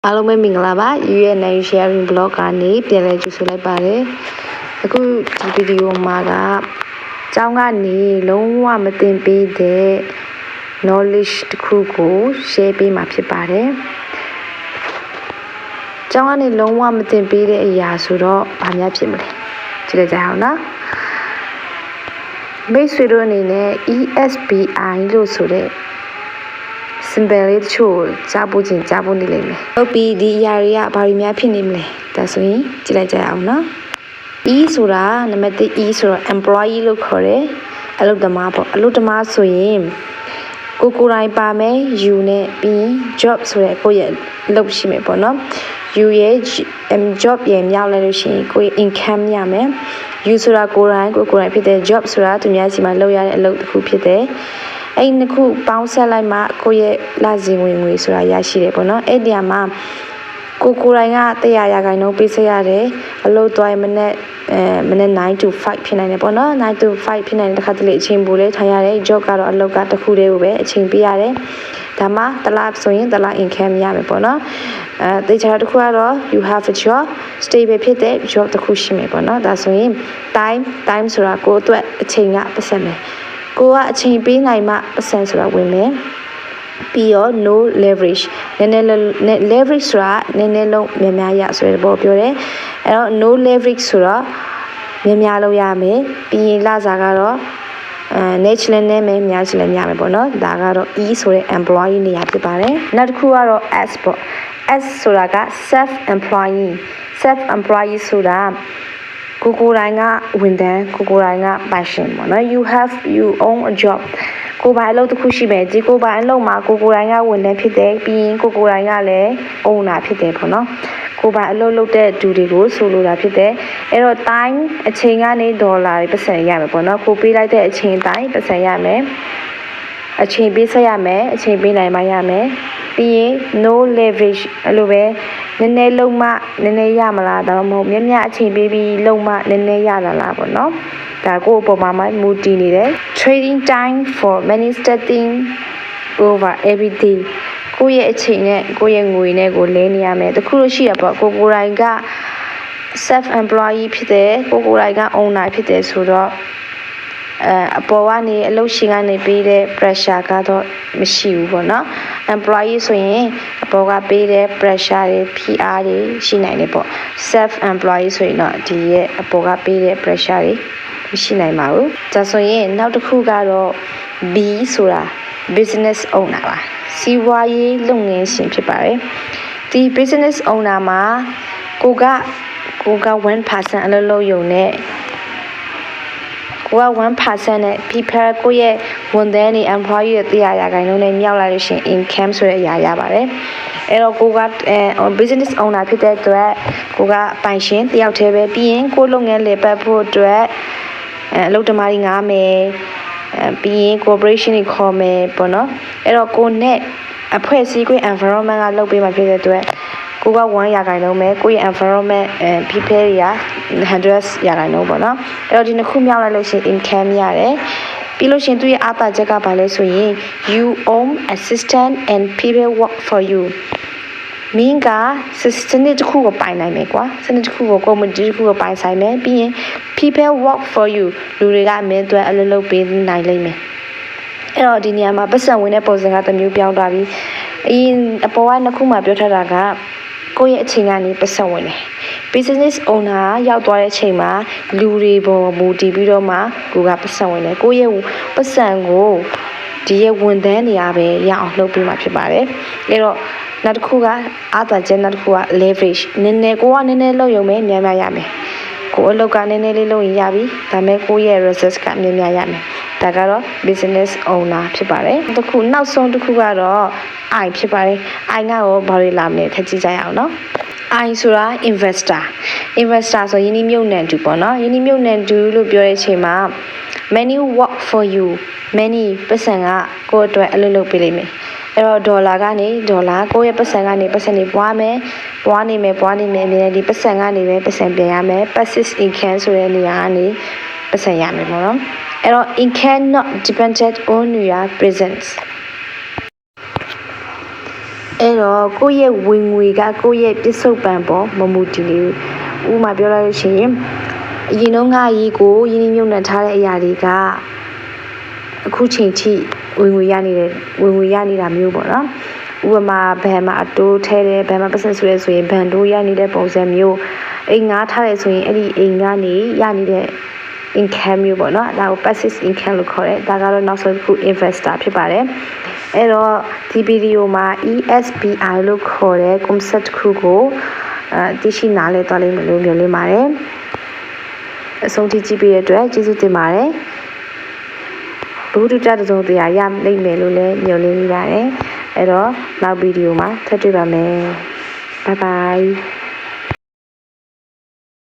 အားလုံးပဲမင်္ဂလာပါ UNN sharing blog ကနေပြန်လည်ကြိုဆိုလိုက်ပါတယ်အခုဒီဗီဒီယိုမှာကကျောင်းကနေလုံးဝမသင်ပေးတဲ့ knowledge တစ်ခုကို share ပေးမှာဖြစ်ပါတယ်ကျောင်းကနေလုံးဝမသင်ပေးတဲ့အရာဆိုတော့ဘာများဖြစ်မလဲကြည့်လိုက်ကြအောင်နော်မိတ်ဆွေတို့အနေနဲ့ ESBI လို့ဆိုတဲ့symbol လေးတချို့ကြားဖို့နေလိမ့်မယ်။ဟုတ်ပြီဒီအရာတွေကဘာတွေများဖြစ်နေမလဲ။ဒါဆိုရင်ကြည့်လိုက်ကြရအောင်နော်။ E ဆိုတာနံပါတ်1 E ဆိုတော့ employee လို့ခေါ်တယ်။အလုပ်သမားပေါ့။အလုပ်သမားဆိုရင်ကိုယ်တိုင်ပါမယ် U နဲ့ပြီးရင် job ဆိုတဲ့ကိုယ့်ရဲ့အလုပ်ရှိမယ်ပေါ့နော်။ U ရဲ့ job ရဲ့မြောက်လိုက်လို့ရှိရင်ကိုယ့်ရဲ့ income ရမယ်။ U ဆိုတာကိုယ်တိုင်ဖြစ်တဲ့ job ဆိုတာသူများစီမှာလုပ်ရတဲ့အလုပ်တစ်ခုဖြစ်တယ်။အဲ့နှစ်ခုပေါင်းဆက်လိုက်မှကိုယ့်ရဲ့လစဉ်ဝင်ငွေဆိုတာရရှိတယ်ပေါ့နော်အဲ့ဒီမှာကိုယ်တိုင်က100%ပေးဆက်ရတယ်အလုပ်သွားရင်မနေ့9 to 5ဖြစ်နိုင်တယ်ပေါ့နော်9 to 5ဖြစ်နိုင်တဲ့တစ်ခါတလေအချိန်ပိုလဲထိုင်ရတယ် job ကတော့အလုပ်ကတစ်ခုတည်းကိုပဲအချိန်ပေးရတယ်ဒါမှတစ်လဆိုရင်တစ်လ income ရမယ်ပေါ့နော်တေချာတစ်ခုကတော့ you have a job stable ဖြစ်တဲ့ job တစ်ခုရှိမယ်ပေါ့နော်ဒါဆိုရင် time ဆိုတာကိုယ့်အတွက်အချိန်ကပတ်စံမယ်ကိုကအချိန်ပေးနိုင်မှပတ်စံဆိုတာဝင်မယ်ပြီးတော့ no leverage နည်းနည်း leverage ဆိုတာနည်းနည်းလုံးများရဆိုတဲ့ဘောပြောတယ်အဲ့တော့ no leverage ဆိုတော့များလုံးရမယ်ပြီးရင်လစာကတော့natural နဲ့များချင်လည်းများမယ်ပေါ့နော်ဒါကတော့ E ဆိုတဲ့ employee နေရာဖြစ်ပါတယ်နောက်တစ်ခုကတော့ S ပေါ့ S ဆိုတာက self employee ဆိုတာကိုယ်တိုင်ကဝန်ထမ်းကိုယ်တိုင်ကပိုင်ရှင်ပေါ့နော် you own a job ကိုယ်ပိုင်အလုပ်တစ်ခုရှိမယ်ဒီကိုယ်ပိုင်အလုပ်မှာကိုယ်တိုင်ကဝန်ထမ်းဖြစ်တယ်ပြီးရင်ကိုယ်တိုင်ကလည်း owner ဖြစ်တယ်ပေါ့နော်ကိုယ်ပိုင်အလုပ်လုပ်တဲ့သူတွေကိုဆိုလိုတာဖြစ်တယ်အဲ့တော့ time အချိန်ကနေဒေါ်လာတွေပတ်စံရမယ်ပေါ့နော်ကိုပေးလိုက်တဲ့အချိန်တိုင်းပတ်စံရမယ်အချိန်ပေးဆက်ရမယ်အချိန်ပေးနိုင်မှရမယ်ပြီးရင် no leverage အဲ့လိုပဲနည်းနည်းလုံးမှနည်းနည်းရမလားဒါမှမဟုတ်များအချိန်ပေးပြီးလုံးမှနည်းနည်းရလာလားပေါ့နော်ဒါကိုအပေါ်မှာမူတည်နေတယ် trading time for manifesting over everything ကိုယ့်ရဲ့အချိန်နဲ့ကိုယ့်ရဲ့ငွေနဲ့ကိုလဲနေရမယ်တခုလို့ရှိရပေါ့ကိုယ်တိုင်က self employee ဖြစ်တယ်ကိုယ်တိုင်က owner ဖြစ်တယ်ဆိုတော့အပေါ်ကနေအလုပ်ရှင်ကနေပေးတဲ့ pressure ကတော့မရှိဘူးပေါ့နော် employee ဆိုရင်အပေါ်ကပေးတဲ့ pressure တွေ PR တွေရှိနိုင်တယ်ပေါ့ self employee ဆိုရင်တော့ဒီရဲ့အပေါ်ကပေးတဲ့ pressure တွေမရှိနိုင်ပါဘူးဒါဆိုရင်နောက်တစ်ခုကတော့ B ဆိုတာ business owner ပါစီးပွားရေးလုပ်ငန်းရှင်ဖြစ်ပါတယ်ဒီ business owner မှာကိုက 1% အလုပ်လုပ်ရုံနဲ့ကိုက 1% နဲ့ people ကိုရဲ့ဝန်ထမ်းတွေ employee တွေ100%နဲ့မြောက်လာလို့ရှိရင် income ဆိုတဲ့အရာရပါတယ်အဲ့တော့ကိုကbusiness owner ဖြစ်တဲ့အတွက်ကိုကပိုင်ရှင်တယောက်တည်းပဲပြီးရင်ကိုလုပ်ငန်းလည်ပတ်ဖို့အတွက်အလုပ်သမားတွေငားမယ်ပြီးရင် corporation တွေခေါ်မယ်ပေါ့နော်အဲ့တော့ကိုနဲ့အဖွဲ့အစည်းကို environment ကလုပ်ပေးမှာဖြစ်တဲ့အတွက်ကိုက1%ပဲကိုရဲ့ environment people တွေက100%ပေါ့နော်အဲ့တော့ဒီနှစ်ခုမြောက်လိုက်လို့ရှိရင် income ရတယ်ပြီးလို့ရှိရင်သူရဲ့အားသာချက်ကဘာလဲဆိုရင် you own assistant and people work for you မင်းကစနစ်တစ်ခုကိုပိုင်နိုင်မယ်ကွာစနစ်တစ်ခုကို community တစ်ခုကိုပိုင်ဆိုင်မယ်ပြီးရင် people work for you လူတွေကအမင်းအတွက်အလုပ်လုပ်ပေးနိုင်လိမ့်မယ်အဲ့တော့ဒီနေရာမှာပတ်စံဝင်တဲ့ပုံစံကတစ်မျိုးပြောင်းသွားပြီအရင်အပေါ်ကနှစ်ခုမှပြောထားတာကကိုယ့်ရဲ့အချိန်ကနေပတ်စံဝင်တယ် business owner ရောက်သွားတဲ့အချိန်မှာလူတွေပေါ်မူတည်ပြီးတော့မှကိုကပတ်စံဝင်တယ်ကိုယ့်ရဲ့ပတ်စံကိုဒီရဲ့ဝန်ထမ်းတွေကပဲရအောင်လုပ်ပေးမှာဖြစ်ပါတယ်အဲ့တော့နောက်တစ်ခုကအာသာချက်နောက်တစ်ခုက leverage နည်းနည်းကိုကနည်းနည်းလုပ်ရုံပဲများရမယ်ကိုအလုပ်ကနည်းနည်းလေးလုပ်ရင်ရပြီဒါပေမဲ့ကိုရဲ့ results ကများရမယ်ဒါကတော့ business owner ဖြစ်ပါတယ်တစ်ခုနောက်ဆုံးတစ်ခုကတော့ I ဖြစ်ပါတယ် I ကရောဘာတွေလာမလဲထပ်ကြည့်ကြရအောင်နော် I ဆိုတာ investor ဆိုရင်းနှီးမြှုပ်နှံသူပေါ့နော်ရင်းနှီးမြှုပ်နှံသူလို့ပြောတဲ့အချိန်မှာ many work for you many ပတ်စံကကိုယ့်အတွက်အလုပ်လုပ်ပေးလိမ့်မယ်အဲ့တော့ဒေါ်လာကိုယ့်ရဲ့ပတ်စံကနေပတ်စံတွေပွားနေမယ်အမြဲဒီပတ်စံကနေပဲပတ်စံပြန်ရမယ် passive income ဆိုတဲ့နေရာကနေပတ်စံရမယ်ပေါ့နော်အဲ့တော့ income not dependent on your presence အဲ့တော့ကိုယ့်ရဲ့ဝင်ငွေကကိုယ့်ရဲ့ပစ္စုပန်ပေါ်မမူတည်နေဘူးဥပမာပြောလိုက်လို့ရှိရင်အရင်တော့ငါကြီးကိုရင်းနှီးမြှုပ်နှံထားတဲ့အရာတွေကအခုချိန်ထိဝင်ငွေရနေတာမျိုးပေါ့နော်ဥပမာဘဏ်မှာအတိုးထဲတယ်ဘဏ်မှာပတ်စံဆွဲဆိုရင်ဘဏ်တိုးရနေတဲ့ပုံစံမျိုးအိမ်ငါထားတယ်ဆိုရင်အဲ့ဒီအိမ်ကနေရနေတဲ့ income မျိုးပေါ့နော်ဒါကို passive income လို့ခေါ်တယ်ဒါကတော့နောက်ဆုံးတစ်ခု investor ဖြစ်ပါတယ်အဲ့တော့ဒီဗီဒီယိုမှာ ESPI လို့ခေါ်တဲ့ concept တစ်ခုကိုသိရှိနားလည်သွားလိမ့်မယ်လို့မျှော်လင့်ပါတယ်အဆုံးထိကြည့်ပေးတဲ့အတွက်ကျေးဇူးတင်ပါတယ်ဘုဒ္ဓတတစုံတရားရလိမ့်မယ်လို့လည်းမျှော်လင့်နေပါတယ်အဲ့တော့နောက်ဗီဒီယိုမှာထပ်တွေ့ပါမယ် bye bye